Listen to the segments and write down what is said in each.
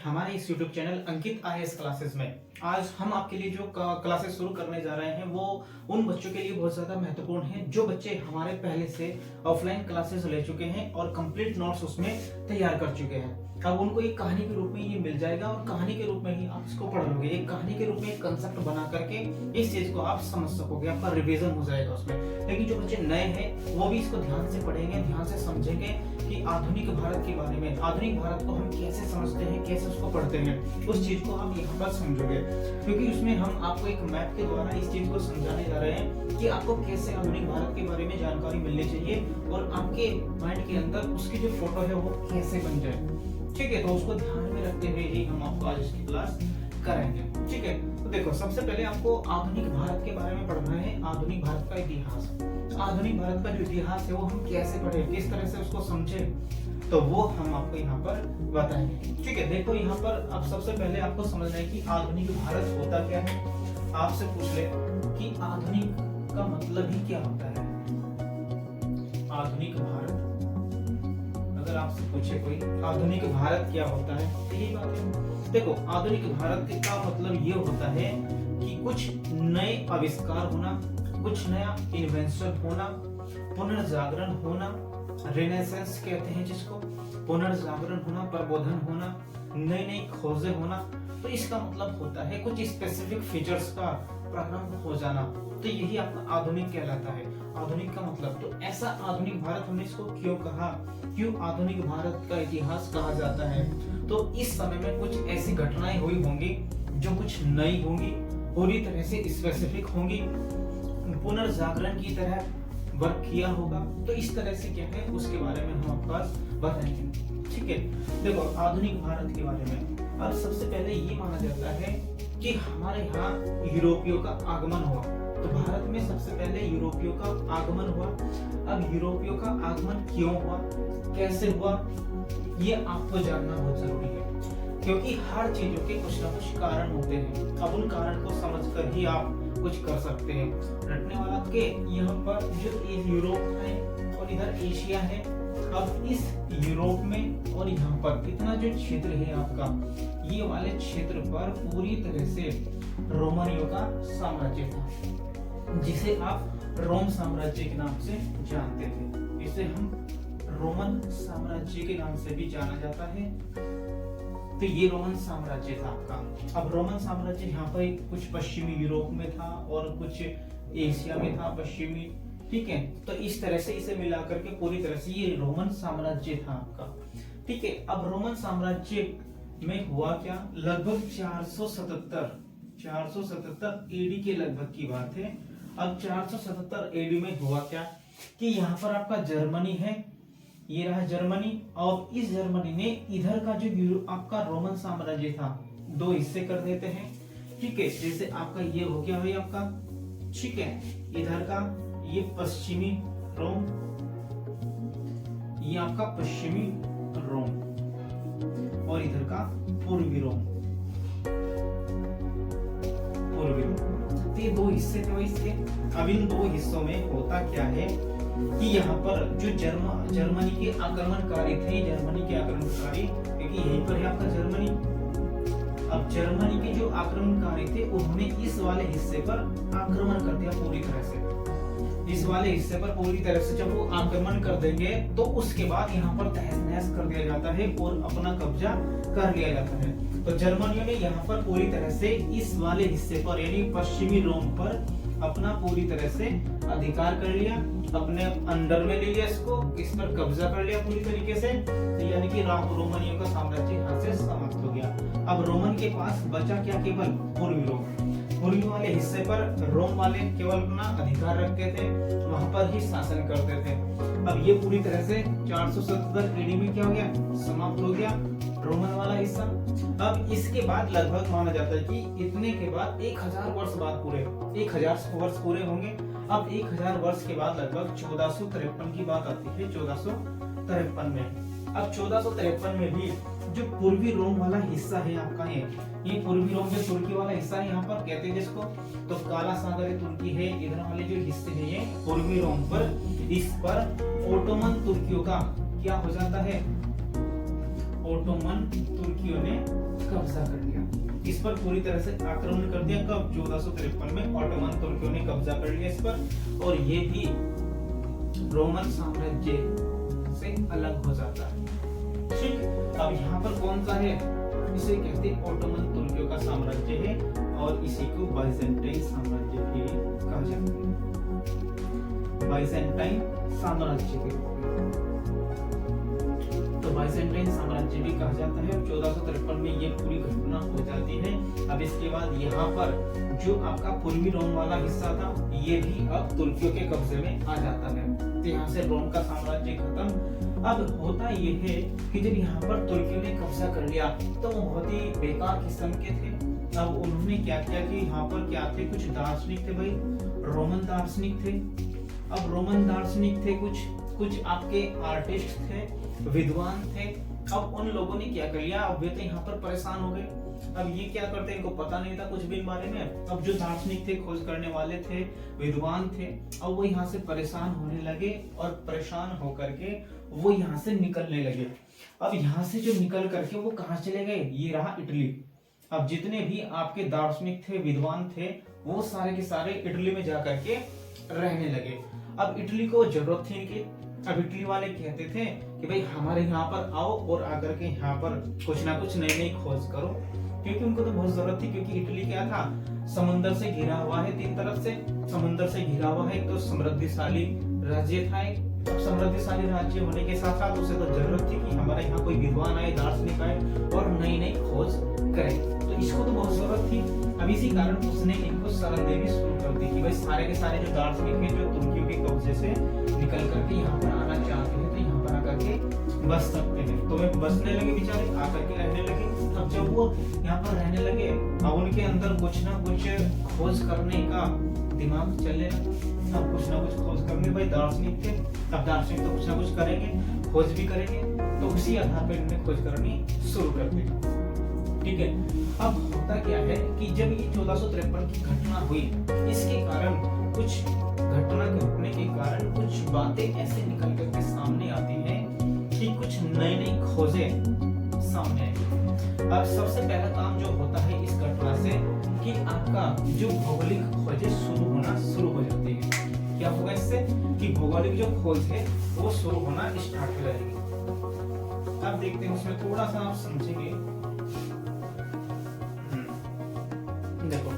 हमारे इस YouTube channel अंकित IAS classes में आज हम आपके लिए जो क्लासेस शुरू करने जा रहे हैं वो उन बच्चों के लिए बहुत ज़्यादा महत्वपूर्ण है जो बच्चे हमारे पहले से ऑफलाइन क्लासेस ले चुके हैं और कंप्लीट नोट्स उसमें तैयार कर चुके हैं। अब उनको एक कहानी के रूप में ये मिल जाएगा और कहानी के रूप में ही आप इसको पढ़ लोगे। एक कहानी के रूप में एक कंसेप्ट बना करके इस चीज को आप समझ सकोगे, आपका रिवीजन हो जाएगा उसमें। लेकिन जो बच्चे नए हैं वो भी इसको ध्यान से पढ़ेंगे, ध्यान से समझेंगे कि आधुनिक भारत के बारे में, आधुनिक भारत को हम कैसे समझते हैं, कैसे उसको पढ़ते हैं, उस चीज को आप यहाँ पर समझोगे। क्योंकि उसमें हम आपको एक मैप के द्वारा इस चीज को समझाने जा रहे हैं कि आपको कैसे आधुनिक भारत के बारे में जानकारी मिलनी चाहिए और आपके माइंड के अंदर उसकी जो फोटो है वो कैसे बन जाए। ठीक है, तो उसको ध्यान में रखते हुए ही हम आपको आज इसकी क्लास कराएंगे। ठीक है, तो देखो सबसे पहले आपको आधुनिक भारत के बारे में पढ़ना है। आधुनिक भारत का इतिहास, आधुनिक भारत का जो इतिहास है वो हम कैसे पढ़े, किस तरह से उसको समझे, तो वो हम आपको यहाँ पर बताएंगे। ठीक है, देखो यहाँ पर अब सबसे पहले आपको समझना है कि आधुनिक भारत होता क्या है। आपसे पूछ ले कि आधुनिक का मतलब ही क्या होता है। आधुनिक भारत, अगर आपसे पूछे कोई आधुनिक भारत क्या होता है, तो यही बात है। देखो आधुनिक भारत का मतलब ये होता है कि कुछ नए आविष्कार होना, कुछ नया इन्वेंशन होना, पुनर्जागरण होना, रेनेसेंस कहते हैं जिसको, पुनर्जागरण होना, प्रबोधन होना, नई नई खोजें होना। तो इसका मतलब होता है कुछ स्पेसिफिक फीचर्स का प्रारंभ हो जाना। तो यही आपका आधुनिक कहलाता है। आधुनिक का मतलब, तो ऐसा आधुनिक भारत हमने इसको क्यों कहा, क्यों आधुनिक भारत का इतिहास कहा जाता है। तो इस समय में कुछ ऐसी घटनाएं हुई होंगी जो कुछ नई होंगी, पूरी तरह से स्पेसिफिक होंगी, पुनर्जागरण की तरह वर्क किया होगा। तो इस तरह से क्या है उसके बारे में हम आपको बताएंगे। ठीक है, देखो आधुनिक भारत के बारे में अब सबसे पहले ये माना जाता है कि हमारे यहाँ यूरोपियों का आगमन हुआ। तो भारत में सबसे पहले यूरोपियों का आगमन हुआ। अब यूरोपियों का आगमन क्यों हुआ, कैसे हुआ, ये आपको जानना बहुत जरूरी है। क्योंकि हर चीजों के कुछ ना कुछ कारण होते हैं। अब उन कारण को समझकर ही आप कुछ कर सकते हैं। रटने वाला के यहाँ पर जो यूरोप है और इधर एशिया है। अब इस यूरोप में और यहाँ पर इतना जो क्षेत्र है आपका, ये वाले क्षेत्र पर पूरी तरह से रोमनियों का साम्राज्य था, जिसे आप रोम साम्राज्य के नाम से जानते थे। इसे हम रोमन साम्राज्य के नाम से भी जाना जाता है। तो ये रोमन साम्राज्य था आपका। अब रोमन साम्राज्य यहाँ पर कुछ पश्चिमी यूरोप में था और कुछ एशिया में था पश्चिमी। ठीक है, तो इस तरह से इसे मिलाकर के पूरी तरह से ये रोमन साम्राज्य था आपका। ठीक है, अब रोमन साम्राज्य में हुआ क्या, लगभग 477 एडी के लगभग की बात है। अब 477 एडी में हुआ क्या कि यहाँ पर आपका जर्मनी है, ये रहा जर्मनी। और इस जर्मनी ने इधर का जो आपका रोमन साम्राज्य था दो हिस्से कर देते हैं। ठीक है, जैसे आपका ये हो गया भाई आपका, ठीक है, इधर का ये पश्चिमी रोम, ये आपका पश्चिमी रोम, और इधर का पूर्वी रोम, पूर्वी रोम। ये दो हिस्से थे इसके। अब इन दो हिस्सों में होता क्या है कि यहाँ पर जो जर्मनी के आक्रमणकारी थे, जर्मनी के आक्रमणकारी, क्योंकि यहीं पर है आपका जर्मनी। अब जर्मनी के जो आक्रमणकारी थे उन्होंने इस वाले हिस्से पर आक्रमण कर दिया पूरी तरह से। इस वाले हिस्से पर पूरी तरह से जब वो आक्रमण कर देंगे तो उसके बाद यहाँ पर तहस नहस कर दिया जाता है और अपना कब्जा कर लिया जाता है। तो जर्मनियों ने यहाँ पर पूरी तरह से इस वाले हिस्से पर यानी पश्चिमी रोम पर अपना पूरी तरह से अधिकार कर लिया, अपने अंडर में ले लिया, इसको इस पर कब्जा कर लिया पूरी तरीके से। तो यानी कि रोमनियों का साम्राज्य यहाँ से समाप्त हो गया। अब रोमन के पास बचा क्या, केवल पूर्वी रोम। पूर्वी वाले हिस्से पर रोम वाले केवल अपना अधिकार रखते थे, वहां पर ही शासन करते थे। अब ये पूरी तरह से 477 एडी में क्या हो गया, समाप्त हो गया रोमन वाला हिस्सा। अब इसके बाद लगभग माना जाता है कि इतने के बाद 1000 वर्ष बाद पूरे 1000 वर्ष पूरे होंगे। अब 1000 वर्ष के बाद लगभग 1453 की बात आती है, 1453 में। अब 1453 में भी जो पूर्वी रोम वाला हिस्सा है आपका, ये पूर्वी रोम जो तुर्की वाला हिस्सा है यहाँ पर कहते हैं जिसको, तो काला सागर तुर्की है। इधर वाले जो हिस्से है ये पूर्वी रोम पर, इस पर ओटोमन तुर्कियों का क्या हो जाता है, ओटोमन तुर्कियों ने कब्जा कर लिया, इस पर पूरी तरह से आक्रमण कर दिया। कब? 1453 में ऑटोमन तुर्कियों ने कब्जा कर लिया इस पर, और ये भी रोमन साम्राज्य से अलग हो जाता है। ठीक, अब यहाँ पर कौन सा है? इसे कहते हैं ऑटोमन तुर्कियों का साम्राज्य है, और इसी को बाइजेंटाइन साम्राज्य भी कहा जाता है, बाइजेंटाइन साम्राज्य के रूप में। तो बाइजेंटाइन साम्राज्य भी कहा जाता है। 1453 में ये पूरी घटना हो जाती है। अब इसके बाद यहाँ पर जो आपका पूर्वी रोम वाला हिस्सा था, ये भी अब तुर्कियों के कब्जे में आ जाता है। तो यहाँ से रोम का साम्राज्य खत्म। अब होता ये है कि जब यहाँ पर तुर्कियों ने कब्जा कर लिया तो वो बहुत ही बेकार किस्म के थे। अब उन्होंने क्या किया कि यहाँ पर क्या थे, कुछ दार्शनिक थे भाई, रोमन दार्शनिक थे। अब रोमन दार्शनिक थे, कुछ आपके आर्टिस्ट थे, विद्वान थे। अब उन लोगों ने क्या कर लिया, अब वे तो यहाँ पर परेशान हो गए। अब ये क्या करते, इनको पता नहीं था कुछ भी बारे में। अब जो दार्शनिक थे, खोज करने वाले थे, विद्वान थे, अब वो यहाँ से परेशान होने लगे, और परेशान होकर के वो यहाँ से निकलने लगे। अब यहाँ से जो निकल करके वो कहाँ चले गए, ये रहा इटली। अब जितने भी आपके दार्शनिक थे, विद्वान थे, वो सारे के सारे इटली में जाकर के रहने लगे। अब इटली को जरूरत थी इनकी। अब इटली वाले कहते थे कि भाई हमारे यहाँ पर आओ और आकर के यहाँ पर कुछ ना कुछ नई खोज करो, क्योंकि उनको तो बहुत जरूरत थी। क्योंकि इटली क्या था, समुद्र से घिरा हुआ है, तीन तरफ से समुद्र से घिरा हुआ है, तो समृद्धिशाली राज्य था। अब समृद्धिशाली राज्य होने के साथ साथ उसे तो जरूरत थी कि हमारे यहाँ कोई विद्वान आए, दार्शनिक आए और नई खोज करे, तो इसको तो बहुत जरूरत थी। अब इसी कारण उसने इनको शरण देनी शुरू कर दी कि भाई सारे के सारे जो दार्शनिक हैं, जो तुर्कियों के कब्जे से निकल करके यहाँ पर आना चाहते हैं, तो यहाँ पर आकर के बस सकते हैं। तो वे बसने लगे बेचारे, आकर के रहने लगे। अब जब वो यहाँ पर रहने लगे, अब उनके अंदर कुछ ना कुछ खोज करने का दिमाग चलने लगा। अब कुछ ना कुछ खोज करने, भाई दार्शनिक थे, अब दार्शनिक तो कुछ ना कुछ करेंगे, खोज भी करेंगे, तो उसी आधार पर इन्होंने खोज करनी शुरू कर दी। ठीक है, अब होता क्या है कि जब ये 1453 की घटना हुई, इसके कारण कुछ घटना घटने के कारण कुछ बातें ऐसे निकल करके सामने आती हैं कि कुछ नई खोजें सामने आई। अब सबसे पहला काम जो होता है इस घटना से कि आपका जो भौगोलिक खोजें शुरू हो जाती है। क्या होगा इससे कि भौगोलिक जो खोज है वो शुरू होना स्टार्ट हो जाएगी। अब देखते हैं उसमें थोड़ा सा आप समझेंगे। देखो,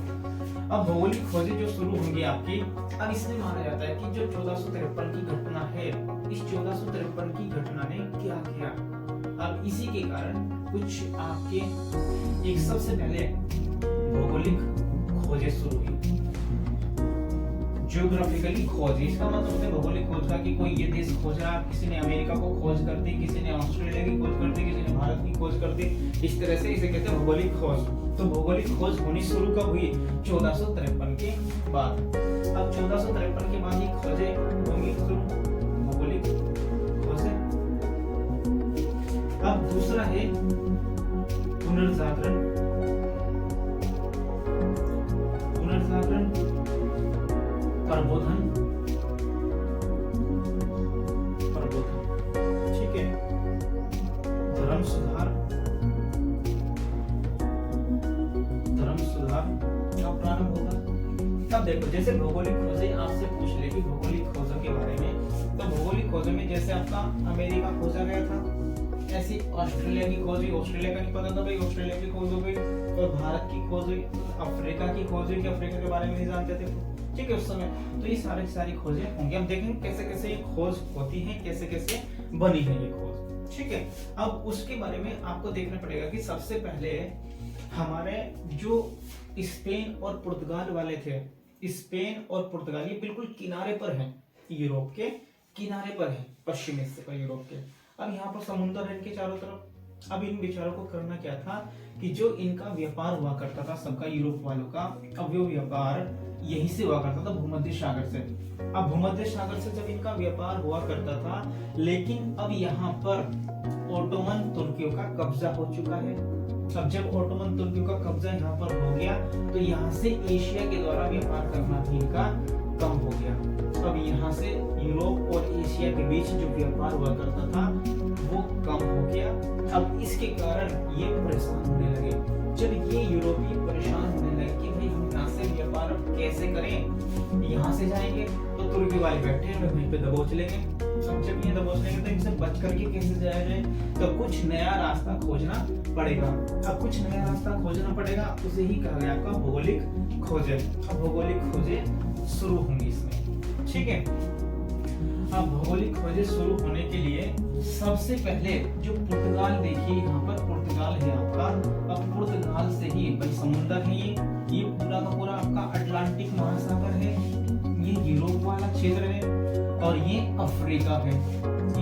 अब भौगोलिक खोजें जो शुरू होंगी आपकी, अब इसमें माना जाता है कि जो 1453 की घटना है, इस 1453 की घटना ने क्या किया, अब इसी के कारण कुछ आपके एक सबसे पहले भौगोलिक खोजें शुरू हुई। जियोग्राफिकली खोज, इसका मतलब है भौगोलिक खोज का कि कोई ये देश खोज रहा, किसी ने अमेरिका को खोज कर दी, किसी ने ऑस्ट्रेलिया की खोज कर दी, किसी ने भारत की खोज कर दी, इस तरह से इसे कहते हैं भौगोलिक खोज। तो भौगोलिक खोज होनी शुरू कब हुई? 1453 के बाद। अब 1453 के बाद ये खोजें होंगी शुरू, भौगोलिक खोजें। अब दूसरा है पुनर्जागरण, प्रबोधन, ठीक है, धर्म सुधार का प्रारंभ होगा। तब देखो, जैसे भौगोलिक खोजें आपसे पूछ लेगी भौगोलिक खोजों के बारे में, तो भौगोलिक खोजों में जैसे आपका अमेरिका खोजा गया था, ऐसी ऑस्ट्रेलिया की खोज हुई, ऑस्ट्रेलिया का नहीं पता था भाई, ऑस्ट्रेलिया की खोज हो गई, और भारत की खोज हुई, अफ्रीका की खोज हुई कि अफ्रीका के बारे में नहीं जानते थे, ठीक है, उस समय। तो ये सारी खोजें होंगी। हम देखेंगे कैसे कैसे ये खोज होती है, कैसे कैसे बनी है ये खोज, ठीक है। अब उसके बारे में आपको देखना पड़ेगा कि सबसे पहले हमारे जो स्पेन और पुर्तगाल वाले थे, स्पेन और पुर्तगाल ये बिल्कुल किनारे पर हैं, यूरोप के किनारे पर है, पश्चिमी हिस्से पर यूरोप के। अब यहाँ पर समुद्र है इनके चारों तरफ। अब इन बेचारों को करना क्या था कि जो इनका व्यापार हुआ करता था सबका, यूरोप वालों का, अब वो व्यापार यहीं से हुआ करता था, भूमध्य सागर से। अब भूमध्य सागर से जब इनका व्यापार हुआ करता था, लेकिन अब यहाँ पर ओटोमन तुर्कियों का कब्जा हो चुका है। अब जब ओटोमन तुर्कियों का कब्जा यहाँ पर हो गया, तो यहाँ से एशिया के द्वारा व्यापार करना भी इनका कम हो गया। अब यहाँ से यूरोप और एशिया के बीच जो व्यापार हुआ करता था वो कम हो गया। अब इसके कारण ये परेशान होने लगे। जब ये यूरोपीय परेशान होने लगे कि भाई हम यहाँ से व्यापार कैसे करें, यहाँ से जाएंगे तो तुर्की वाले बैठे हैं वहीं पे दबोच लेंगे, अब जब ये दबोच लेंगे तो इनसे बच करके कैसे जाया जाए, तो कुछ नया रास्ता खोजना पड़ेगा। अब कुछ नया रास्ता खोजना पड़ेगा, उसे ही कहा गया आपका भौगोलिक खोजें। अब भौगोलिक खोजें शुरू होंगी इसमें, ठीक है। अब भौगोलिक खोजें शुरू होने के लिए सबसे पहले जो पुर्तगाल, देखिए यहाँ पर पुर्तगाल है आपका। अब पुर्तगाल से ही भाई समुद्र है, ये पूरा का पूरा आपका अटलांटिक महासागर है, ये यूरोप वाला क्षेत्र है, और ये अफ्रीका है,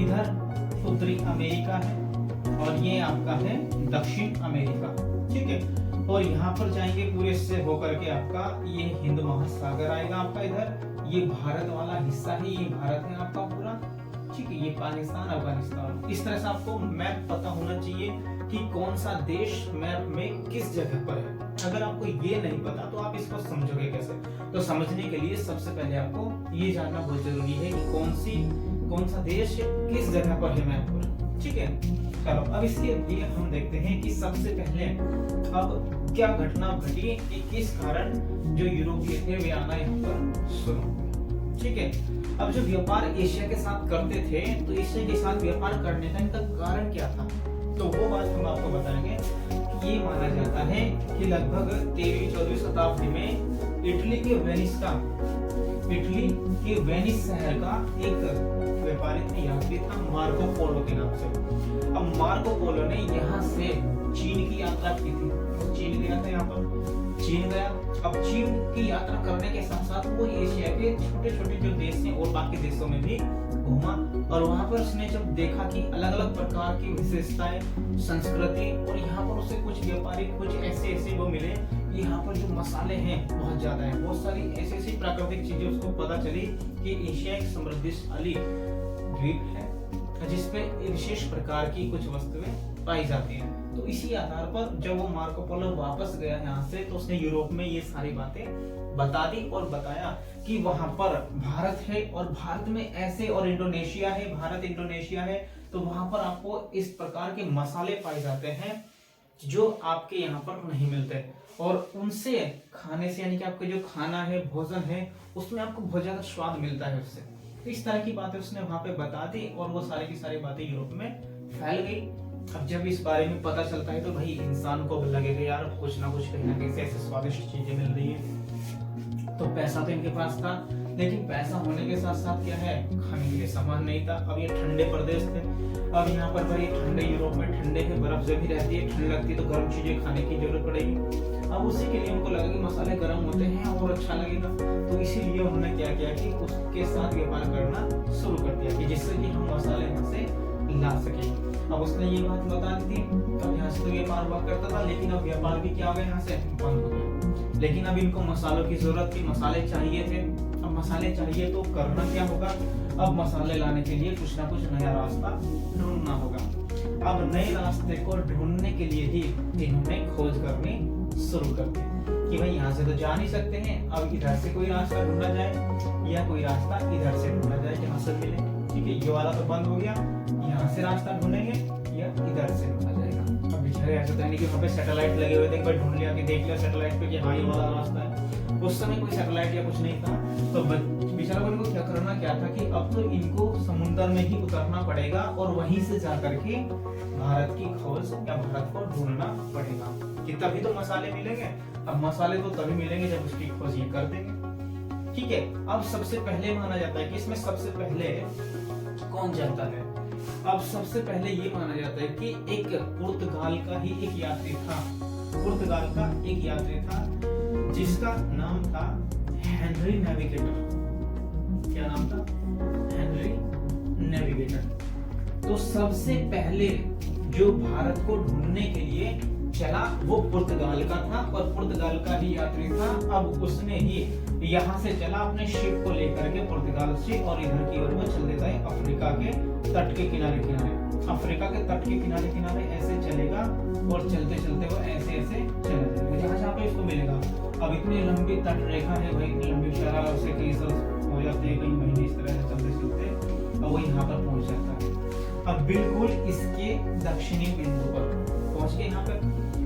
इधर उत्तरी अमेरिका है, और ये आपका है दक्षिण अमेरिका, ठीक है। और यहाँ पर जाएंगे पूरे से होकर के आपका ये हिंद महासागर आएगा आपका, इधर ये भारत वाला हिस्सा है, ये भारत है आपका पूरा, ठीक है। ये पाकिस्तान, अफगानिस्तान। इस तरह से आपको मैप पता होना चाहिए कि कौन सा देश मैप में किस जगह पर है। अगर आपको ये नहीं पता तो आप इसको समझोगे कैसे? तो समझने के लिए सबसे पहले आपको ये जानना बहुत जरूरी है कि कौन सा देश किस जगह पर है मैप पर, ठीक है। चलो अब इसके लिए हम देखते हैं कि सबसे पहले अब क्या घटना घटी कि किस कारण जो यूरोपीय थे वे आना यहाँ पर शुरू हुए, ठीक है। अब जो व्यापार एशिया के साथ करते थे तो एशिया के साथ व्यापार करने का इनका कारण क्या था, तो वो बात हम आपको बताएंगे। ये माना जाता है कि लगभग 13वीं-14वीं शताब्दी में इटली के वेनिस शहर का एक व्यापारी यात्री था मार्को पोलो के नाम से। अब मार्को पोलो ने यहाँ से चीन की यात्रा की थी, चीन गया था, यहाँ पर चीन गया। अब चीन की यात्रा करने के साथ साथ वो एशिया के छोटे छोटे जो देश हैं और बाकी देशों में भी घूमा, और वहां पर उसने जब देखा कि अलग अलग प्रकार की विशेषताएं, संस्कृति, और यहाँ पर उसे कुछ व्यापारी कुछ ऐसे वो मिले, यहाँ पर जो मसाले हैं बहुत ज्यादा है, बहुत सारी ऐसी प्राकृतिक चीजें उसको पता चली कि एशिया एक समृद्धिशाली द्वीप है जिसपे विशेष प्रकार की कुछ वस्तुएं पाई जाती हैं। तो इसी आधार पर जब वो मार्को पोलो वापस गया यहाँ से तो उसने यूरोप में ये सारी बातें बता दी और बताया कि वहां पर भारत है और भारत में ऐसे, और इंडोनेशिया है, भारत इंडोनेशिया है, तो वहां पर आपको इस प्रकार के मसाले पाए जाते हैं जो आपके यहाँ पर नहीं मिलते, और उनसे खाने से यानी कि आपका जो खाना है, भोजन है, उसमें आपको बहुत ज्यादा स्वाद मिलता है उससे। तो इस तरह की बातें उसने वहां पे बता दी और वो सारी की सारी बातें यूरोप में फैल गई। अब जब इस बारे में पता चलता है तो भाई इंसान को लगेगा यार कुछ ना कुछ कहीं ना कहीं ऐसे स्वादिष्ट चीजें मिल रही है। तो पैसा तो इनके पास था, लेकिन पैसा होने के साथ साथ क्या है, खाने के लिए सामान नहीं था। अब ये ठंडे प्रदेश थे, अब यहाँ पर भाई ठंडे यूरोप में ठंडे है, बर्फ जमी रहती है, ठंड लगती है तो गर्म चीजें खाने की जरूरत पड़ेगी। अब उसी के लिए उनको लगा कि मसाले गर्म होते हैं और अच्छा लगेगा, तो इसीलिए उन्होंने क्या किया कि उसके साथ व्यापार करना शुरू कर दिया कि जिससे कि हम मसाले यहाँ से ला सके। अब उसने ये बात बता दी थी, अब यहाँ से तो व्यापार हुआ करता था, लेकिन अब व्यापार भी क्या हो गया, यहाँ से बंद हो गया। लेकिन अब इनको मसालों की जरूरत थी, मसाले चाहिए थे। अब मसाले चाहिए तो करना क्या होगा, अब मसाले लाने के लिए कुछ ना कुछ नया रास्ता ढूंढना होगा। अब नए रास्ते को ढूंढने के लिए ही इन्होंने खोज करनी शुरू कर दी कि भाई यहाँ से तो जा नहीं सकते हैं, अब इधर से कोई रास्ता ढूंढा जाए या कोई रास्ता इधर से ढूंढा जाए जहाँ से मिले, ठीक है। ये वाला तो बंद हो गया, यहाँ से रास्ता ढूंढेंगे या इधर से ढूंढा जाएगा। अब बेचारे ऐसा था नहीं कि वहाँ पे सैटेलाइट लगे हुए थे, एक बार ढूंढ लिया कि देख लिया सैटेलाइट पे कि हाँ ये वाला रास्ता है। उस समय कोई सैटेलाइट या कुछ नहीं था, तो बेचारा इनको क्या करना क्या था कि अब तो इनको समुद्र में ही उतरना पड़ेगा और वहीं से जा करके भारत की खोज या भारत को ढूंढना पड़ेगा कि तभी तो मसाले मिलेंगे। अब मसाले तो तभी मिलेंगे जब उसकी खोज ये कर देंगे, ठीक है। अब सबसे पहले माना जाता है कि इसमें सबसे पहले कौन जाता है, अब सबसे पहले ये माना जाता है कि एक पुर्तगाल का ही एक यात्री था, पुर्तगाल का एक यात्री था जिसका नाम था हेनरी नेविगेटर। क्या नाम था, हेनरी नेविगेटर। तो सबसे पहले जो भारत को ढूंढने के लिए चला वो पुर्तगाल का था और पुर्तगाल का ही यात्री था। अब उसने ही यहाँ से चला अपने शिप को लेकर के पुर्तगाल से और इधर की ओर वो चल देता है अफ्रीका के तट के किनारे किनारे, अफ्रीका के तट के किनारे किनारे ऐसे चलेगा और चलते चलते वो ऐसे ऐसे चला जाएगा जहाँ जहाँ पे इसको मिलेगा। अब इतनी लंबी तट रेखा है भाई, इतनी लंबी शराब से कई साल हो जाते हैं, कई महीने इस तरह से चलते चलते अब वो यहाँ पर पहुंच जाता है। अब बिल्कुल इसके दक्षिणी बिंदु पर पहुंच गए यहाँ पर।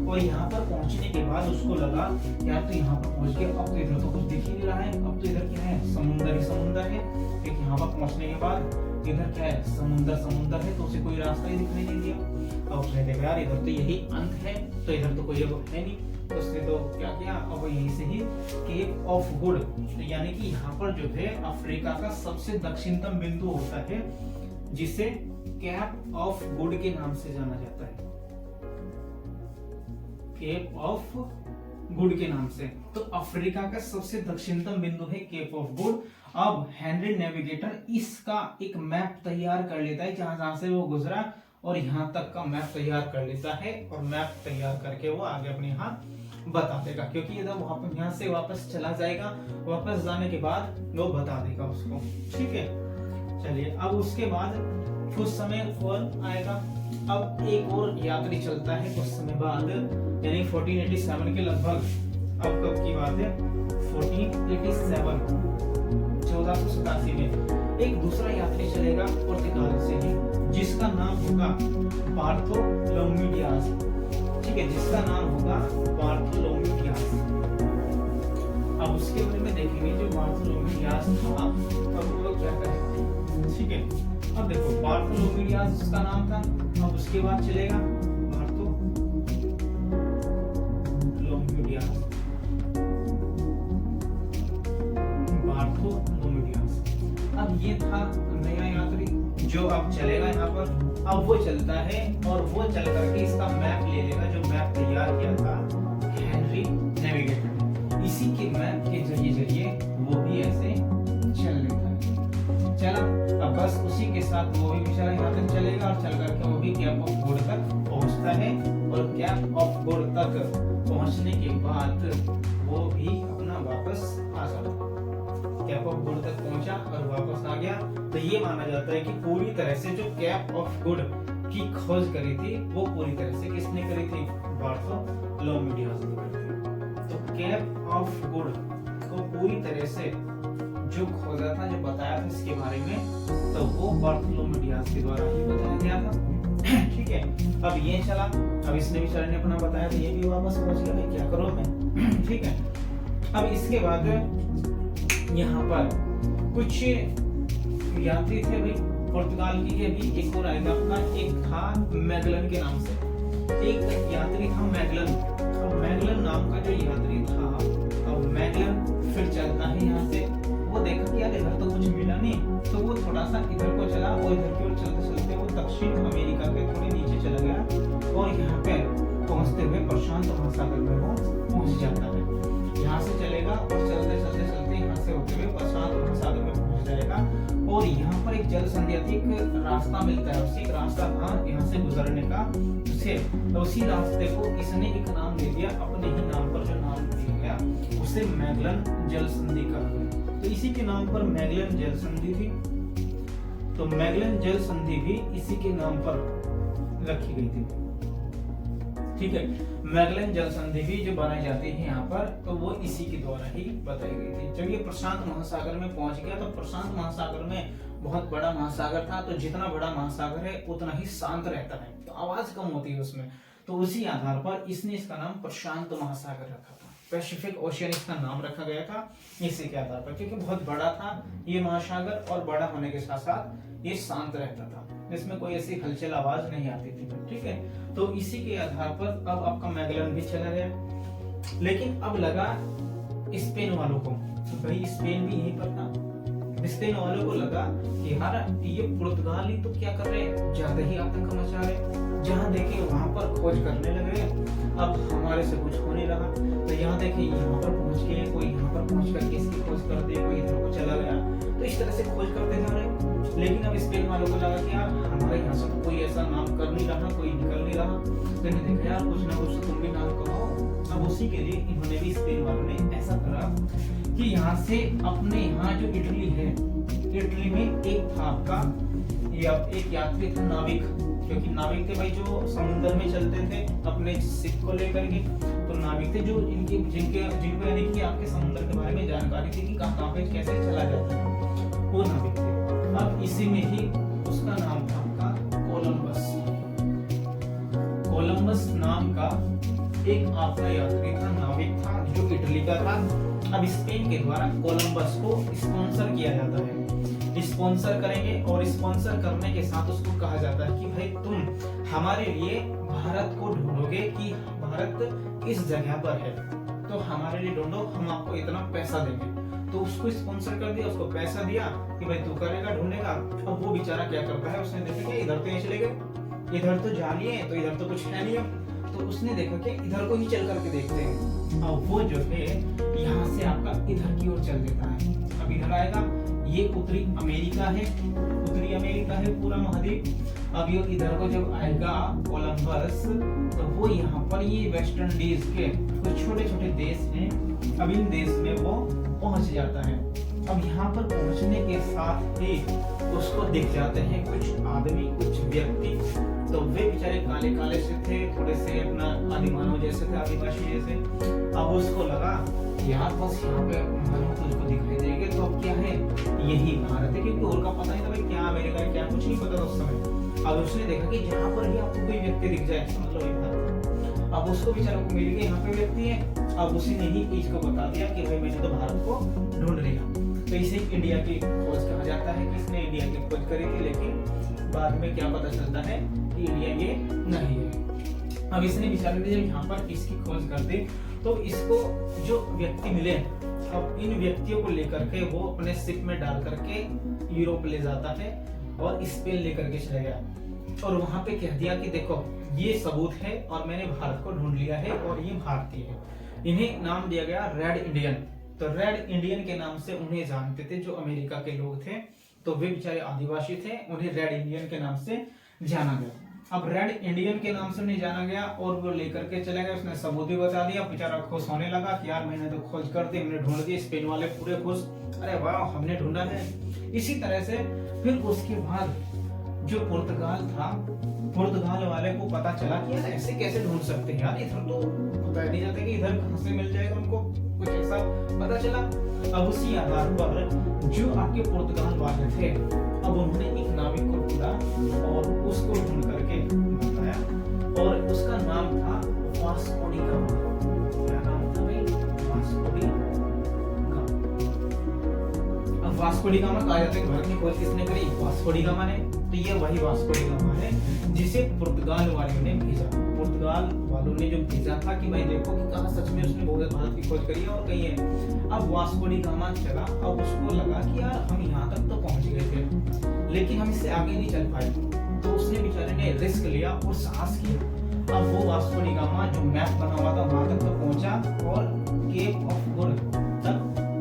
और यहाँ पर पहुंचने के बाद उसको लगा यार तो यहाँ पर पहुंच गया, अब तो इधर तो कुछ दिख ही नहीं रहा है, अब तो इधर क्या है, समुंदर ही समुंदर है। ठीक, यहाँ पर पहुंचने के बाद इधर क्या है, समुंदर समुंदर है, तो उसे कोई रास्ता ही दिखाई नहीं दिया। अब उसने देखा यार इधर तो यही अंत है, तो इधर तो कोई अब है नहीं, तो उसने तो क्या किया, अब यहीं से ही केप ऑफ गुड, यानी कि यहाँ पर जो है अफ्रीका का सबसे दक्षिणतम बिंदु होता है जिसे कैप ऑफ गुड के नाम से जाना जाता है, केप ऑफ गुड के नाम से। तो अफ्रीका का सबसे दक्षिणतम बिंदु है केप ऑफ गुड। अब हेनरी नेविगेटर इसका एक मैप तैयार कर लेता है, जहां जहां से वो गुजरा और यहाँ तक का मैप तैयार कर लेता है, और मैप तैयार करके वो आगे अपने यहाँ बता देगा, क्योंकि ये जब यहाँ से वापस चला जाएगा, वापस जाने के बाद वो बता देगा उसको। ठीक है, चलिए अब उसके बाद कुछ समय और आएगा। अब एक और यात्री चलता है कुछ समय बाद, यानी 1487 के लगभग। अब कब की बात है, 1487, 1487 में एक दूसरा यात्री चलेगा पुर्तगाल से ही, जिसका नाम होगा बार्थोलोम्यू डियाज। ठीक है, जिसका नाम होगा बार्थोलोम्यू डियाज। अब उसके बारे में देखेंगे, जो बार्थोलोम्यू डियाज था, अब वो लोग क्या करेंगे। ठीक है, अब देखो बार्थोलोम्यू डियाज उसका नाम था। अब उसके बाद चलेगा बार्थोलोम्यू डियाज, बार्थोलोम्यू डियाज। अब ये था नया यात्री जो अब चलेगा यहाँ पर। अब वो चलता है और वो चल करके इसका मैप ले लेगा, जो मैप तैयार किया था हेनरी नेविगेटर ने। इसी के मैप के जरिए वो भी ऐसे चल लेता है। चला, अब बस उसी के साथ वो भी बेचारा यहाँ तक चलेगा, और चल करके वो भी कैप ऑफ गुड तक पहुँचता है। और कैप ऑफ गुड तक पहुँचने के बाद वो भी अपना वापस आ जाता है। कैप ऑफ गुड तक पहुंचा और वापस आ गया। तो ये माना जाता है कि पूरी तरह से जो कैप ऑफ गुड की खोज करी थी, वो पूरी तरह से किसने करी थी, बार्थोलोम्यू डियाज ने करी थी। तो कैप ऑफ गुड को पूरी तरह से जो खोजा था, जो बताया था इसके बारे में, तो वो बार्थोलोम्यू डियाज के द्वारा ही बताया गया था। ठीक है, अब ये चला, अब इसने भी सर ने अपना बताया, तो ये भी वापस पहुंच गया, भाई क्या करो मैं। ठीक है, अब इसके बाद यहाँ पर कुछ यात्री थे भाई पुर्तगाल की, भी एक और आएगा अपना, एक था मैगलन के नाम से, एक यात्री था मैगलन। अब मैगलन नाम का जो यात्री था, अब मैगलन फिर चलता है यहाँ से। वो देखा कि यार इधर तो कुछ मिला नहीं, तो वो थोड़ा सा इधर को चला, और इधर की ओर चलते चलते वो दक्षिण अमेरिका के थोड़े नीचे चला गया, और यहाँ पे पहुंचते हुए प्रशांत महासागर में वो पहुंच जाता है। यहाँ से चलेगा और चलते चलते चलते यहाँ से होते हुए प्रशांत महासागर में पहुंच जाएगा। और यहाँ पर एक जल संधि, एक रास्ता मिलता है, उसी रास्ता था यहाँ से गुजरने का उसे, तो उसी रास्ते को इसने एक नाम दे दिया, अपने ही नाम पर जो नाम दिया गया उसे मैगलन जल संधि कहा गया। तो इसी के नाम पर मैगलन जल संधि थी, तो मैगलन जल संधि भी इसी के नाम पर रखी गई थी। ठीक है, मैगलन जल संधि भी जो बनाई जाती है यहाँ पर, तो वो इसी के द्वारा ही बताई गई थी। जब ये प्रशांत महासागर में पहुंच गया, तो प्रशांत महासागर में बहुत बड़ा महासागर था, तो जितना बड़ा महासागर है उतना ही शांत रहता है, तो आवाज कम होती है उसमें। तो उसी आधार पर इसने इसका नाम प्रशांत महासागर रखा था, पैसिफिक ओशियन इसका नाम रखा गया था इसी के आधार पर, क्योंकि बहुत बड़ा था ये महासागर, और बड़ा होने के साथ साथ ये शांत रहता था, इसमें कोई ऐसी हलचल आवाज नहीं आती थी। ठीक है, तो इसी के आधार पर अब आपका मैगलन भी चला गया। लेकिन अब लगा स्पेन वालों को, तो भाई स्पेन भी यहीं पर था, स्पेन वालों को लगा कि यार ये पुर्तगाली तो क्या कर रहे हैं, ज्यादा ही आतंक मचा रहे, जहाँ देखे वहां पर खोज करने लगे, अब हमारे से कुछ हो नहीं रहा। तो यहाँ देखे यहाँ पर पहुंच गए, कोई यहाँ पर पहुंच करके इसकी खोज कर दे, कोई इधर को चला गया, तो इस तरह से खोज करते जा रहे। लेकिन अब स्पेन वालों को लगा कि यार हमारे यहाँ से तो कोई ऐसा नाम कर नहीं रहा, कोई निकल नहीं रहा, तो इन्हें देखा यार कुछ ना कुछ तो तुम भी नाम करो। अब उसी के लिए इन्होंने भी, स्पेन वालों ने ऐसा करा कि यहाँ से अपने यहाँ जो इटली है, इटली में एक था आपका एक यात्री था नाविक, क्योंकि नाविक थे भाई जो समुद्र में चलते थे अपने शिप को लेकर के, तो नाविक थे जो जिनको यानी कि आपके समुद्र के बारे में जानकारी थी कि कहाँ पे कैसे चला जाता है, वो नाविक थे। अब इसी में ही उसका नाम था आपका कोलंबस। कोलंबस नाम का एक आपका यात्री था, नाविक था, जो इटली का था। अब स्पेन के द्वारा कोलंबस को स्पॉन्सर किया जाता है, स्पॉन्सर करेंगे और स्पॉन्सर करने के साथ उसको कहा जाता है कि भाई तुम हमारे लिए भारत को ढूंढोगे कि भारत किस जगह पर है, तो हमारे लिए ढूंढो, हम आपको इतना पैसा देंगे। तो उसको स्पॉन्सर कर दिया, उसको पैसा दिया कि भाई तू करेगा, ढूंढेगा। अब वो बेचारा क्या करता है, उसने देखा कि इधर तो नहीं चले गए, इधर तो जा लिए, तो इधर तो कुछ है नहीं। अब तो उसने देखा कि इधर को ही चल करके देखते हैं। अब वो जो है यहाँ से आपका इधर की ओर चल देता है। अब इधर आएगा, ये उत्तरी अमेरिका है, उत्तरी अमेरिका है पूरा महाद्वीप। अब ये इधर को जब आएगा कोलंबस, तो वो यहाँ पर ये वेस्ट इंडीज के कुछ छोटे छोटे देश हैं, अब इन देश में वो पहुंच जाता है। अब यहाँ पर पहुंचने के साथ ही उसको दिख जाते हैं कुछ आदमी, कुछ व्यक्ति। तो वे बेचारे काले काले से थे, थोड़े से अपना आदिमानव जैसे थे, आदिवासी जैसे। अब उसको लगा यार बस यहाँ पे मानव तुझको दिखाई देंगे, तो अब क्या है, यही भारत है, क्योंकि और का पता नहीं था भाई क्या अमेरिका है क्या, कुछ नहीं पता था उस समय। अब उसने देखा कि जहाँ पर भी आपको कोई व्यक्ति दिख जाए, मतलब भारत। अब उसको बेचारे को मिल गया यहाँ पे व्यक्ति है। अब उसी ने ही इसको बता दिया कि भाई मैंने तो भारत को ढूंढ लिया। तो इसे इंडिया की खोज कहा जाता है कि इसने इंडिया की खोज करी थी, लेकिन बाद में क्या पता चलता है कि इंडिया ये नहीं है। अब इसने बेचारे ने जब यहाँ पर इसकी खोज कर दी, तो इसको जो व्यक्ति मिले, अब इन व्यक्तियों को लेकर के वो अपने शिप में डाल करके यूरोप ले जाता है और स्पेन लेकर के चले गया। और वहां पे कह दिया कि देखो ये सबूत है और मैंने भारत को ढूंढ लिया है और ये भारतीय है। इन्हें नाम दिया गया रेड इंडियन। तो रेड इंडियन के नाम से उन्हें जानते थे जो अमेरिका के लोग थे, तो वे बेचारे आदिवासी थे, उन्हें रेड इंडियन के नाम से जाना गया। अब रेड इंडियन के नाम से उन्हें जाना गया और वो लेकर के चले गए, उसने सबूत भी बता दिया। बेचारा खुश होने लगा कि यार मैंने तो खोज कर दी, हमने ढूंढ दी। स्पेन वाले पूरे खुश, अरे वाह हमने ढूंढा है। इसी तरह से फिर उसके बाद जो पुर्तगाल था, पुर्तगाल वाले को पता चला कि यार ऐसे कैसे ढूंढ सकते हैं यार, इधर तो पता नहीं जाता कि इधर कहां से मिल जाएगा उनको, कुछ ऐसा पता चला। अब उसी आधार पर जो आपके पुर्तगाल वाले थे, अब उन्होंने एक नाविक को ढूंढा और उसको ढूंढ करके बताया और उसका नाम था वास्को डी गामा। क्या नाम था भाई? Vasco D gamma. अब वास्को डी गामा कहा जाता है भारत की खोज किसने करी? वास्को डी गामा ने। तो ये वही वास्को डी गामा है जिसे पुर्तगाल वालों ने भेजा। पुर्तगाल वालों ने जो भेजा था कि भाई देखो कि कहाँ सच में उसने भारत की खोज करी है और कहीं है। अब वास्को डी गामा चला, अब उसको लगा कि यार हम यहाँ तक तो पहुंच गए थे, लेकिन हम इससे आगे नहीं चल पाए। तो उसने बेचारे ने रिस्क लिया और साहस किया। अब वो वास्को डी गामा जो मैप बना हुआ था वहां तक तो पहुंचा और केप ऑफ गुड तक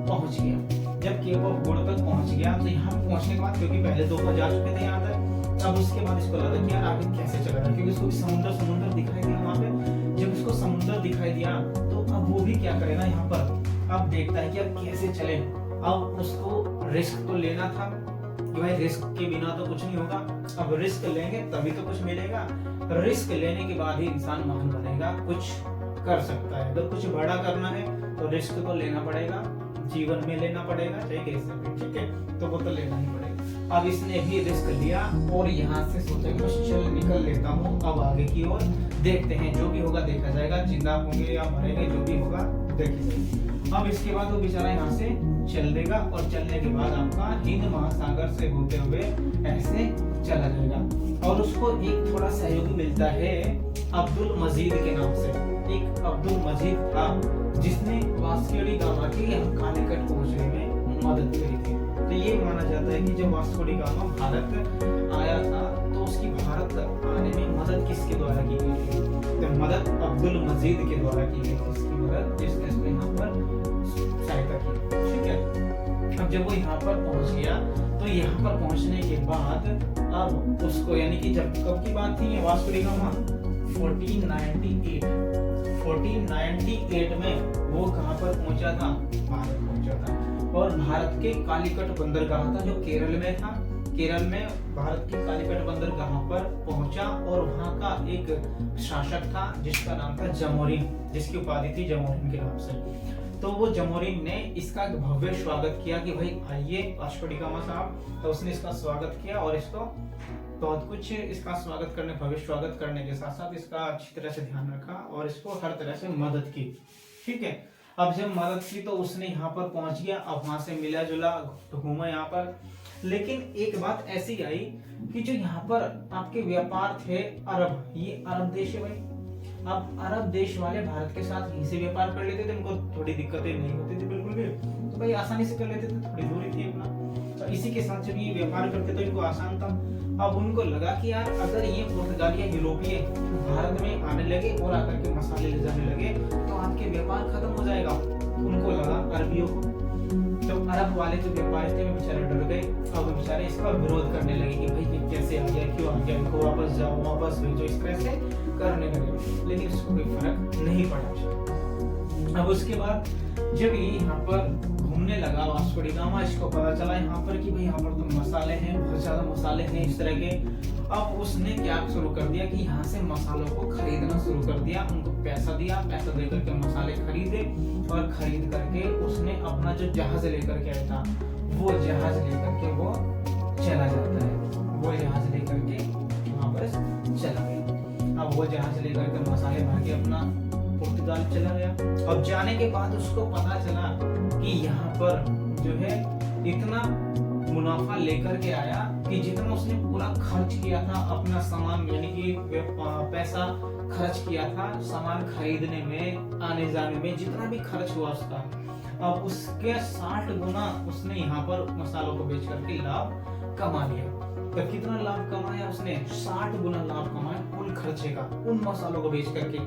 पहुंच गया। जब केप ऑफ गुड तक पहुंच गया, तो यहाँ पहुंचने के बाद, क्योंकि पहले 2 बार जा चुके थे यहाँ तक, अब उसके बाद इसको लगा कि यार आगे कैसे चलेगा, क्योंकि उसको समुद्र दिखाई दिया वहां पे। जब उसको समुद्र दिखाई दिया, तो अब वो भी क्या करेगा यहाँ पर, अब देखता है कि अब कैसे चले। अब उसको रिस्क तो लेना था कि भाई रिस्क के बिना तो कुछ नहीं होगा, अब रिस्क लेंगे तभी तो कुछ मिलेगा। रिस्क लेने के बाद ही इंसान महान बनेगा, कुछ कर सकता है। अगर कुछ बड़ा करना है तो रिस्क तो लेना पड़ेगा, जीवन में लेना पड़ेगा, चाहे कैसे भी, ठीक है, तो वो तो लेना ही पड़ेगा। अब इसने भी रिस्क लिया और यहाँ से सोचा कि बस चल निकल लेता हूँ, अब आगे की ओर देखते हैं, जो भी होगा देखा जाएगा, जिंदा होंगे या मरेंगे जो भी होगा देखी जाएगी। अब इसके बाद वो बेचारा यहाँ से चल देगा और चलने के बाद आपका हिंद महासागर से होते हुए ऐसे चला जाएगा। और उसको एक थोड़ा सहयोगी मिलता है अब्दुल मजीद के नाम से। एक अब्दुल मजीद था जिसने वास्को डी गामा के यहाँ कालीकट पहुंचने में मदद करी थी। तो ये माना जाता है कि जब वास्को डी गामा भारत आया था, तो उसकी भारत आने में मदद किसके द्वारा की गई थी? तो मदद अब्दुल मजीद के द्वारा की गई थी, इसकी मदद जिसने इसको यहाँ पर सहायता की, ठीक है। अब जब वो यहाँ पर पहुंच गया, तो यहाँ पर पहुंचने के बाद अब उसको, यानी कि जब कब की बात थी ये वास्को डी गामा, 1498 में वो कहाँ पर पहुंचा था? भारत पहुंचा था। और भारत के कालीकट बंदरगाह था जो केरल में था, केरल में भारत के कालीकट बंदरगाह पर पहुंचा और वहां का एक शासक था जिसका नाम था जमोरिन, जिसकी उपाधि थी जमोरिन के नाम से। तो वो जमोरिन ने इसका भव्य स्वागत किया कि भाई आइए वास्को डी गामा साहब। तो उसने इसका स्वागत किया और इसको बहुत कुछ इसका स्वागत करने, भव्य स्वागत करने के साथ साथ इसका अच्छी तरह से ध्यान रखा और इसको हर तरह से मदद की। ठीक है, अब जब मदद की तो उसने यहाँ पर पहुंच गया, अब वहां से मिला जुला घूमा यहाँ पर। लेकिन एक बात ऐसी आई कि जो यहाँ पर आपके व्यापार थे अरब, ये अरब देश है भाई। अब अरब देश वाले भारत के साथ यहीं से व्यापार कर लेते थे, उनको थोड़ी दिक्कतें नहीं होती थी बिल्कुल भी, तो भाई आसानी से कर लेते थे, थोड़ी दूरी थी अपना। तो इसी के साथ जब ये व्यापार करते तो इनको आसान था। अब उनको लगा कि यार अगर ये पुर्तगाली या यूरोपीय भारत में आने लगे और आकर के मसाले ले जाने लगे तो आपके व्यापार खत्म हो जाएगा। उनको लगा अरबियों को, तो अरब वाले जो व्यापारी थे वो बेचारे डर गए। अब बेचारे इसका विरोध करने लगे कि भाई ये कैसे आ गया, क्यों आ गया, इनको वापस जाओ, वापस भेजो, इस तरह से करने लगे। लेकिन इसको कोई फर्क नहीं पड़ा। अब उसके बाद जब ये यहाँ पर घूमने लगा वास्को डी गामा, इसको पता चला यहाँ पर कि भाई यहाँ पर तो मसाले हैं, बहुत ज्यादा मसाले हैं इस तरह के। अब उसने क्या शुरू कर दिया कि यहाँ से मसालों को खरीदना शुरू कर दिया, उनको पैसा दिया, पैसा देकर के मसाले खरीदे और खरीद करके उसने अपना जो जहाज लेकर के आया था वो जहाज लेकर के वो चला जाता है, वो जहाज लेकर के वहां पर चला गया। अब वो जहाज लेकर के मसाले भर के अपना पुर्तगाल चला गया। अब जाने के बाद उसको पता चला कि यहाँ पर जो है इतना मुनाफा लेकर के आया कि जितना उसने पूरा खर्च किया था अपना सामान, यानी कि पैसा खर्च किया था सामान खरीदने में, आने जाने में, जितना भी खर्च हुआ उसका, अब उसके 60 गुना उसने यहाँ पर मसालों को बेच करके लाभ कमा लिया। तो कितना लाभ कमाया उसने? 60 गुना लाभ कमाया कुल खर्चे का उन मसालों को बेच करके।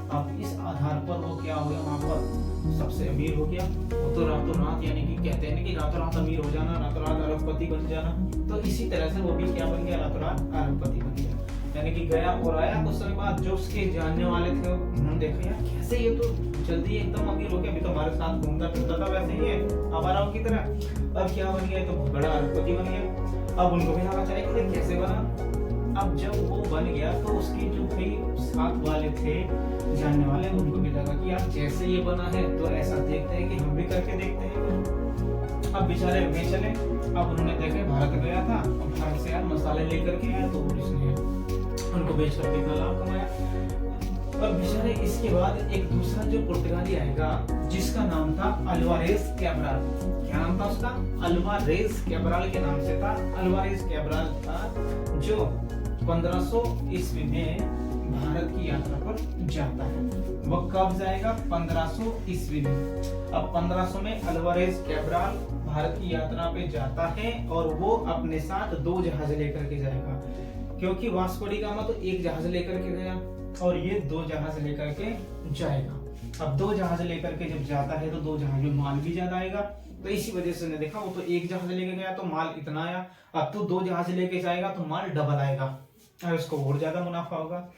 अब इस आधार पर वो क्या हो गया, वहां पर सबसे अमीर हो गया। वो तो रातों रात, यानी कि कहते हैं कि रातों रात अमीर हो जाना, रातों रात अरबपति बन जाना। तो इसी तरह से वो भी क्या बन गया, रातों रात अरबपति बन गया। यानी कि गया और आया। कुछ समय बाद जो उसके जानने वाले थे उन्होंने देखा यार कैसे ये तो जल्दी एकदम अमीर हो गया, अभी तो हमारे साथ घूमता फिरता था वैसे ही है आवाराओं की तरह, अब क्या बन गया, तो बड़ा अरबपति बन गया। अब उनको भी लगा चले कि कैसे बना। अब जब वो बन गया तो उसके जो कई साथ वाले थे जानने वाले, उनको भी लगा कि यार जैसे ये बना है तो ऐसा देखते हैं कि हम भी करके देखते हैं। अब बेचारे वे चले। अब उन्होंने देखे भारत गया था, अब भारत से यार मसाले लेकर के आया तो इसने उनको बेच कर कितना लाभ कमाया। अब बेचारे इसके बाद एक दूसरा जो पुर्तगाली आएगा जिसका नाम था अल्वारेज कैब्राल। क्या नाम था उसका? अल्वारेज कैब्राल के नाम से था। अल्वारेज कैब्राल था जो 1500 ईस्वी में भारत की यात्रा पर जाता है। वह कब जाएगा? 1500 ईस्वी में। अब 1500 में अल्वारेज कैब्राल भारत की यात्रा पे जाता है और वो अपने साथ 2 जहाज लेकर के जाएगा, क्योंकि वास्को डी गामा तो एक जहाज लेकर के गया और ये 2 जहाज लेकर के जाएगा। अब 2 जहाज लेकर के जब जाता है तो 2 जहाज में माल भी ज्यादा आएगा, तो इसी वजह से ने देखा वो तो एक जहाज लेके गया तो माल इतना आया, अब तो 2 जहाज लेके जाएगा तो माल डबल आएगा और उसको और ज्यादा मुनाफा होगा।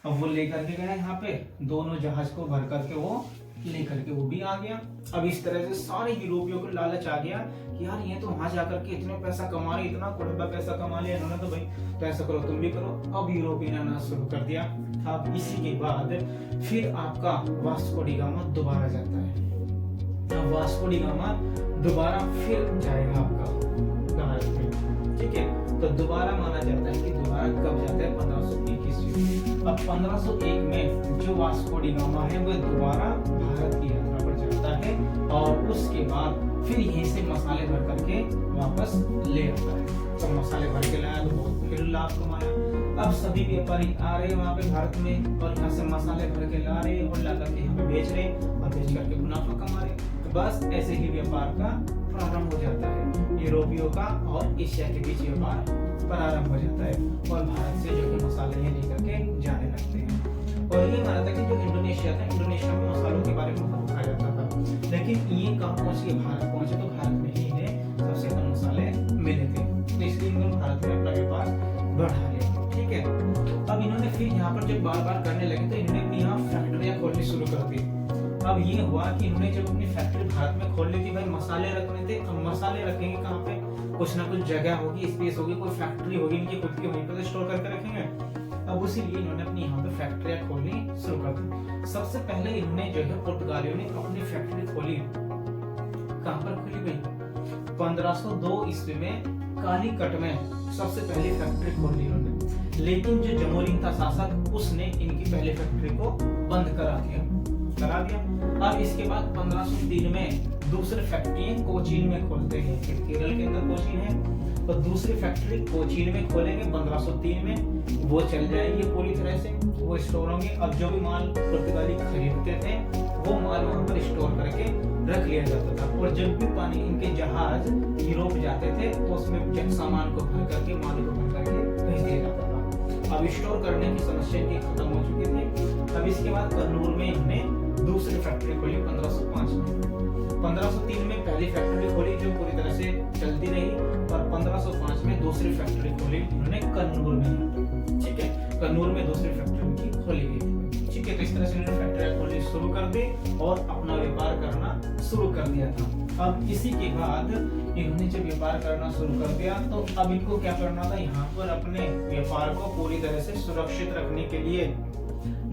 अब वो लेकर के गया यहाँ पे, दोनों जहाज को भर करके वो लेकर के वो भी आ गया। अब इस तरह से सारे यूरोपियों को लालच आ गया कि यार ये तो वहां जाकर के इतने पैसा कमा रहे, इतना करोड़ पैसा कमा लिया इन्होंने, तो भाई तो ऐसा करो तुम भी करो। अब यूरोपियन आना शुरू कर दिया। अब इसी के बाद फिर आपका वास्को डी गामा दोबारा जाता है। अब वास्को डी गामा दोबारा फिर जाएगा आपका भारत में, ठीक है। तो दोबारा माना जाता है कि दोबारा कब जाता है? 1501 ईस्वी। अब 1501 में जो वास्को डी गामा है वो दोबारा भारत की यात्रा पर जाता है और उसके बाद फिर यहीं से मसाले भर करके वापस ले आता है। तो मसाले भर के लाया तो बहुत फिर लाभ कमाया। अब सभी व्यापारी आ रहे वहां पे भारत में और यहाँ से मसाले भर के ला रहे और ला करके यहाँ पे बेच रहे और बेच करके मुनाफा कमा रहे। तो बस ऐसे ही व्यापार का प्रारंभ हो जाता है। यूरोपियों का और एशिया के बीच व्यापार प्रारंभ हो जाता है और भारत से जो मसाले हैं लेकर के जाने लगते हैं। और ये माना था कि जो इंडोनेशिया था, इंडोनेशिया में मसालों के बारे में बहुत खाया जाता था, लेकिन ये कहाँ पहुंच के? भारत पहुंचे तो भारत में ही इन्हें सबसे कम मसाले मिले थे, तो इसलिए इन्होंने भारत में अपना व्यापार बढ़ा लिया, ठीक है। अब इन्होंने फिर यहाँ पर जब बार बार करने लगे तो इन्होंने अपनी यहाँ फैक्ट्रियां खोलनी शुरू कर दी। अब ये हुआ कि इन्होंने जब अपनी फैक्ट्री भारत में खोल ली थी, भाई मसाले रखने थे, अब मसाले रखेंगे कहाँ पे? कुछ ना कुछ जगह होगी, स्पेस होगी, कोई फैक्ट्री होगी इनकी खुद की, वहीं पर स्टोर करके रखेंगे। अब उसी लिए इन्होंने अपनी यहाँ पे फैक्ट्रियां खोलनी शुरू कर दी। सबसे पहले इन्होंने जो है पुर्तगालियों ने अपनी फैक्ट्री खोली, कहाँ पर खोली भाई? 1502 ईस्वी में कालीकट में सबसे पहली फैक्ट्री खोली इन्होंने। लेकिन जो जमहूरी था शासक, उसने इनकी पहली फैक्ट्री को बंद करा दिया। अब इसके बाद 1503 में दूसरी फैक्ट्री कोचीन में खोलते हैं। केरल के अंदर कोचीन है, तो दूसरी फैक्ट्री कोचीन में खोलेंगे 1503 में। वो चल जाएगी पूरी तरह से, वो स्टोर होंगे। अब जो भी माल पुर्तगाली खरीदते थे वो माल वहां पर स्टोर करके रख लिया जाता था, और जब भी पानी इनके जहाज यूरोप जाते थे तो उसमें सामान को भर करके, माल को भर करके भेज दिया जाता था। अब स्टोर करने की समस्या की खत्म हो चुकी थी। अब इसके बाद कन्नूर में इन्होंने दूसरी फैक्ट्री खोली 1505 में। 1503 में पहली फैक्ट्री खोली जो पूरी तरह से चलती रही, और 1505 में दूसरी फैक्ट्री खोली इन्होंने कन्नूर में। ठीक है, कन्नूर में दूसरी फैक्ट्री उनकी खोली गई। ठीक है, तो इस तरह से इन्होंने फैक्ट्री खोलनी शुरू कर दी और अपना व्यापार करना शुरू कर दिया था। अब इसी के बाद इन्होंने जब व्यापार करना शुरू कर दिया तो अब इनको क्या करना था? यहाँ पर अपने व्यापार को पूरी तरह से सुरक्षित रखने के लिए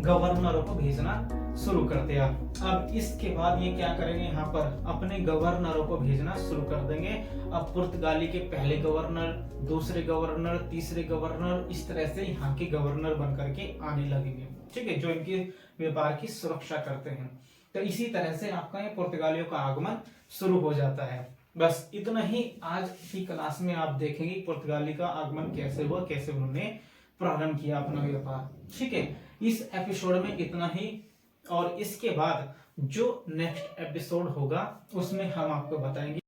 गवर्नरों को भेजना शुरू कर दिया। अब इसके बाद ये क्या करेंगे? यहाँ पर अपने गवर्नरों को भेजना शुरू कर देंगे। अब पुर्तगाली के पहले गवर्नर, दूसरे गवर्नर, तीसरे गवर्नर, इस तरह से यहाँ के गवर्नर बन करके आने लगेंगे। ठीक है, जो इनके व्यापार की सुरक्षा करते हैं। तो इसी तरह से आपका ये पुर्तगालियों का आगमन शुरू हो जाता है। बस इतना ही आज की क्लास में आप देखेंगे पुर्तगाली का आगमन कैसे हुआ, कैसे उन्होंने प्रारंभ किया अपना व्यापार। ठीक है, इस एपिसोड में इतना ही, और इसके बाद जो नेक्स्ट एपिसोड होगा उसमें हम आपको बताएंगे